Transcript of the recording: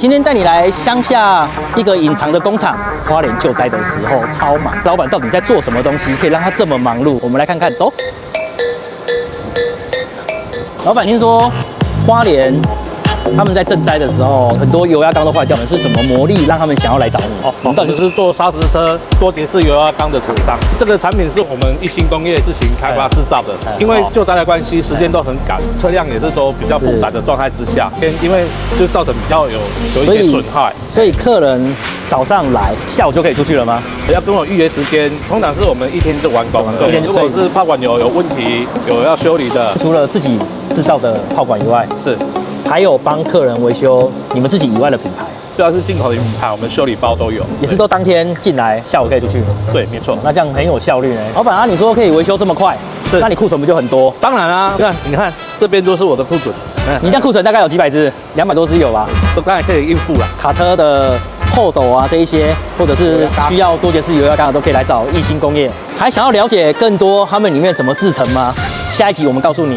今天带你来乡下一个隐藏的工厂，花莲救灾的时候超忙。老板到底在做什么东西，可以让他这么忙碌？我们来看看，走。老板听说花莲他们在赈灾的时候，很多油压缸都坏掉了，是什么魔力让他们想要来找你？哦，我们到底是做砂石车多节式油压缸的厂商。这个产品是我们一心工业自行开发制造的。因为救灾的关系，时间都很赶，车辆也是都比较复杂的状态之下，因为就造成比较有一些损害。所以客人早上来，下午就可以出去了吗？要跟我预约时间，通常是我们一天就完工。对，如果是炮管有问题，有要修理的，除了自己制造的炮管以外，是。还有帮客人维修你们自己以外的品牌，虽然是进口的品牌，我们修理包都有，也是都当天进来，下午可以出去。对，没错。那这样很有效率呢。老板啊，你说可以维修这么快，那你库存不就很多？当然啊，你看这边都是我的库存。你这样库存大概有几百只？200多只有吧？都当然可以应付了。卡车的后斗啊这一些，或者是需要多节式油压缸的，都可以来找一心工业。还想要了解更多他们里面怎么制成吗？下一集我们告诉你。